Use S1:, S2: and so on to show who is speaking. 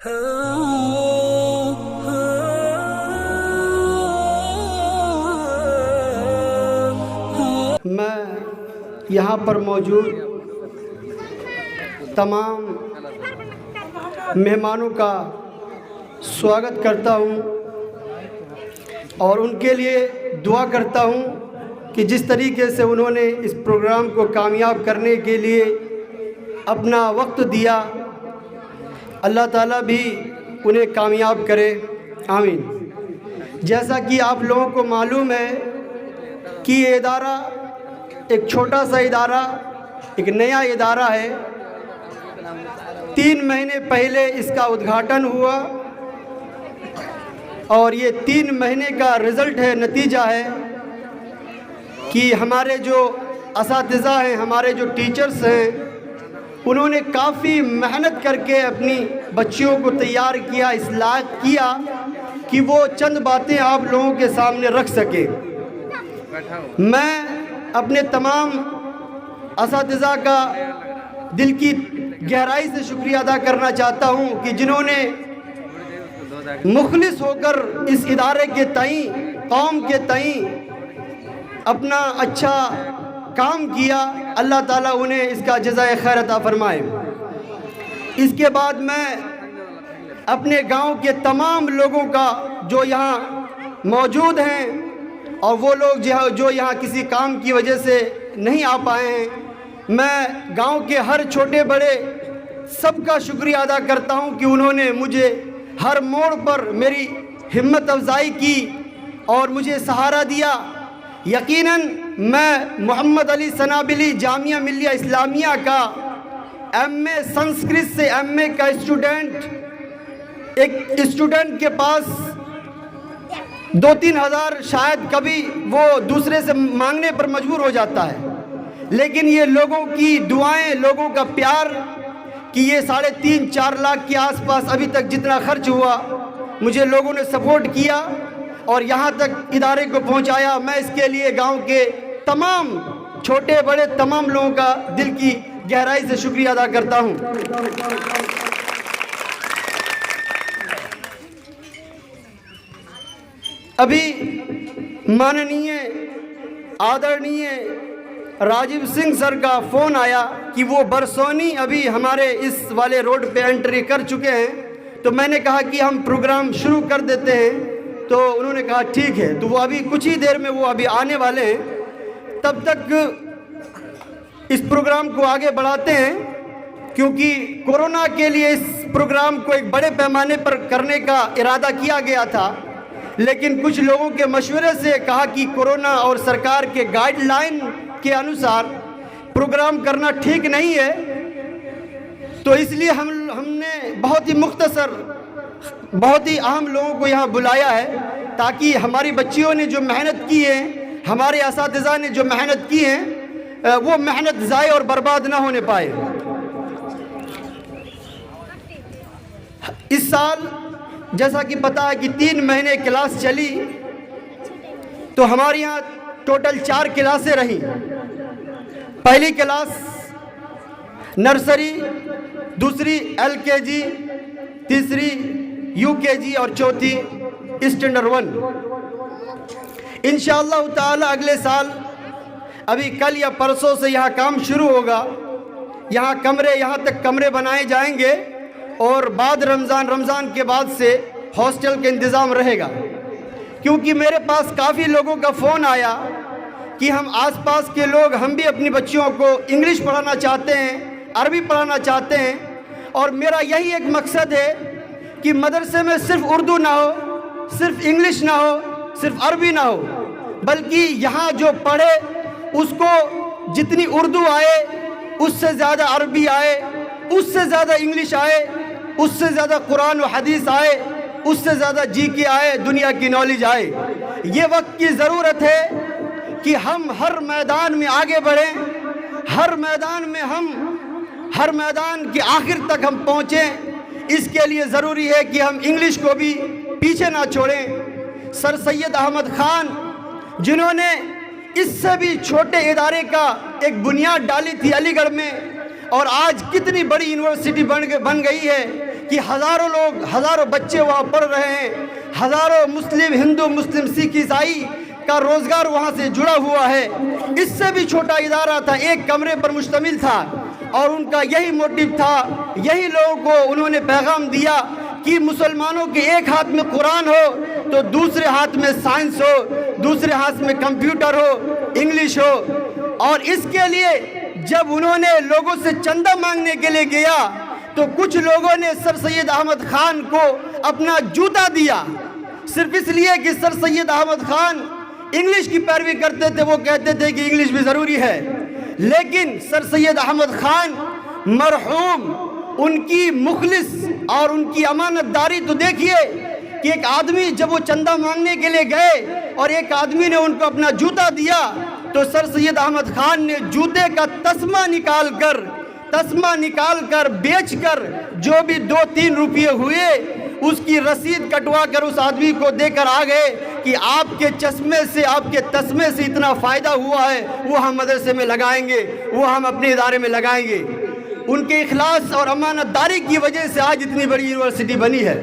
S1: میں یہاں پر موجود تمام مہمانوں کا سواگت کرتا ہوں اور ان کے لیے دعا کرتا ہوں کہ جس طریقے سے انہوں نے اس پروگرام کو کامیاب کرنے کے لیے اپنا وقت دیا، اللہ تعالیٰ بھی انہیں کامیاب کرے، آمین۔ جیسا کہ آپ لوگوں کو معلوم ہے کہ یہ ادارہ ایک چھوٹا سا ادارہ، ایک نیا ادارہ ہے۔ 3 مہینے پہلے اس کا ادگھاٹن ہوا اور یہ 3 مہینے کا رزلٹ ہے، نتیجہ ہے کہ ہمارے جو اساتذہ ہیں، ہمارے جو ٹیچرز ہیں، انہوں نے کافی محنت کر کے اپنی بچیوں کو تیار کیا، اصلاح کیا کہ وہ چند باتیں آپ لوگوں کے سامنے رکھ سکیں۔ میں اپنے تمام اساتذہ کا دل کی گہرائی سے شکریہ ادا کرنا چاہتا ہوں کہ جنہوں نے مخلص ہو کر اس ادارے کے تئیں، قوم کے تئیں اپنا اچھا کام کیا۔ اللہ تعالیٰ انہیں اس کا جزائے خیر عطا فرمائے۔ اس کے بعد میں اپنے گاؤں کے تمام لوگوں کا جو یہاں موجود ہیں اور وہ لوگ جو یہاں کسی کام کی وجہ سے نہیں آ پائے ہیں، میں گاؤں کے ہر چھوٹے بڑے سب کا شکریہ ادا کرتا ہوں کہ انہوں نے مجھے ہر موڑ پر میری ہمت افزائی کی اور مجھے سہارا دیا۔ یقیناً میں محمد علی سنابلی جامعہ ملیہ اسلامیہ کا ایم اے سنسکرت سے ایم اے کا ایک اسٹوڈنٹ کے پاس 2-3 ہزار شاید کبھی وہ دوسرے سے مانگنے پر مجبور ہو جاتا ہے، لیکن یہ لوگوں کی دعائیں، لوگوں کا پیار کہ یہ 3.5-4 لاکھ کے آس پاس ابھی تک جتنا خرچ ہوا، مجھے لوگوں نے سپورٹ کیا اور یہاں تک ادارے کو پہنچایا۔ میں اس کے لیے گاؤں کے تمام چھوٹے بڑے تمام لوگوں کا دل کی گہرائی سے شکریہ ادا کرتا ہوں۔ ابھی ماننیے آدرنیے راجیو سنگھ سر کا فون آیا کہ وہ برسونی ابھی ہمارے اس والے روڈ پہ انٹری کر چکے ہیں، تو میں نے کہا کہ ہم پروگرام شروع کر دیتے ہیں، تو انہوں نے کہا ٹھیک ہے۔ تو وہ ابھی کچھ ہی دیر میں وہ ابھی آنے والے ہیں، تب تک اس پروگرام کو آگے بڑھاتے ہیں، کیونکہ کورونا کے لیے اس پروگرام کو ایک بڑے پیمانے پر کرنے کا ارادہ کیا گیا تھا، لیکن کچھ لوگوں کے مشورے سے کہا کہ کورونا اور سرکار کے گائیڈ لائن کے انوسار پروگرام کرنا ٹھیک نہیں ہے، تو اس لیے ہم نے بہت ہی مختصر، بہت ہی اہم لوگوں کو یہاں بلایا ہے تاکہ ہماری بچیوں نے جو محنت کی ہے، ہمارے اساتذہ نے جو محنت کی ہے، وہ محنت ضائع اور برباد نہ ہونے پائے۔ اس سال جیسا کہ پتہ ہے کہ 3 مہینے کلاس چلی، تو ہمارے یہاں ٹوٹل 4 کلاسیں رہیں۔ پہلی کلاس نرسری، دوسری LKG، تیسری UKG اور چوتھی اسٹینڈرڈ 1۔ انشاءاللہ تعالی اگلے سال ابھی کل یا پرسوں سے یہاں کام شروع ہوگا، یہاں تک کمرے بنائے جائیں گے اور بعد رمضان کے بعد سے ہاسٹل کا انتظام رہے گا، کیونکہ میرے پاس کافی لوگوں کا فون آیا کہ ہم آس پاس کے لوگ ہم بھی اپنی بچیوں کو انگلش پڑھانا چاہتے ہیں، عربی پڑھانا چاہتے ہیں، اور میرا یہی ایک مقصد ہے کہ مدرسے میں صرف اردو نہ ہو، صرف انگلش نہ ہو، صرف عربی نہ ہو، بلکہ یہاں جو پڑھے اس کو جتنی اردو آئے اس سے زیادہ عربی آئے، اس سے زیادہ انگلش آئے، اس سے زیادہ قرآن و حدیث آئے، اس سے زیادہ GK آئے، دنیا کی نالج آئے۔ یہ وقت کی ضرورت ہے کہ ہم ہر میدان میں آگے بڑھیں، ہر میدان کے آخر تک ہم پہنچیں۔ اس کے لیے ضروری ہے کہ ہم انگلش کو بھی پیچھے نہ چھوڑیں۔ سر سید احمد خان جنہوں نے اس سے بھی چھوٹے ادارے کا ایک بنیاد ڈالی تھی علی گڑھ میں، اور آج کتنی بڑی یونیورسٹی بن گئی ہے کہ کہ ہزاروں لوگ، ہزاروں بچے وہاں پڑھ رہے ہیں، ہزاروں مسلم، ہندو، مسلم، سکھ، عیسائی کا روزگار وہاں سے جڑا ہوا ہے۔ اس سے بھی چھوٹا ادارہ تھا، ایک کمرے پر مشتمل تھا، اور ان کا یہی موٹیو تھا، یہی لوگوں کو انہوں نے پیغام دیا کہ مسلمانوں کے ایک ہاتھ میں قرآن ہو تو دوسرے ہاتھ میں سائنس ہو، دوسرے ہاتھ میں کمپیوٹر ہو، انگلش ہو۔ اور اس کے لیے جب انہوں نے لوگوں سے چندہ مانگنے کے لیے گیا تو کچھ لوگوں نے سر سید احمد خان کو اپنا جوتا دیا، صرف اس لیے کہ سر سید احمد خان انگلش کی پیروی کرتے تھے، وہ کہتے تھے کہ انگلش بھی ضروری ہے۔ لیکن سر سید احمد خان مرحوم، ان کی مخلص اور ان کی امانت داری تو دیکھیے کہ ایک آدمی جب وہ چندہ مانگنے کے لیے گئے اور ایک آدمی نے ان کو اپنا جوتا دیا تو سر سید احمد خان نے جوتے کا تسمہ نکال کر بیچ کر جو بھی 2-3 روپے ہوئے اس کی رسید کٹوا کر اس آدمی کو دے کر آ گئے کہ آپ کے چشمے سے، آپ کے تسمے سے اتنا فائدہ ہوا ہے، وہ ہم مدرسے میں لگائیں گے، وہ ہم اپنے ادارے میں لگائیں گے۔ ان کے اخلاص اور امانت داری کی وجہ سے آج اتنی بڑی یونیورسٹی بنی ہے۔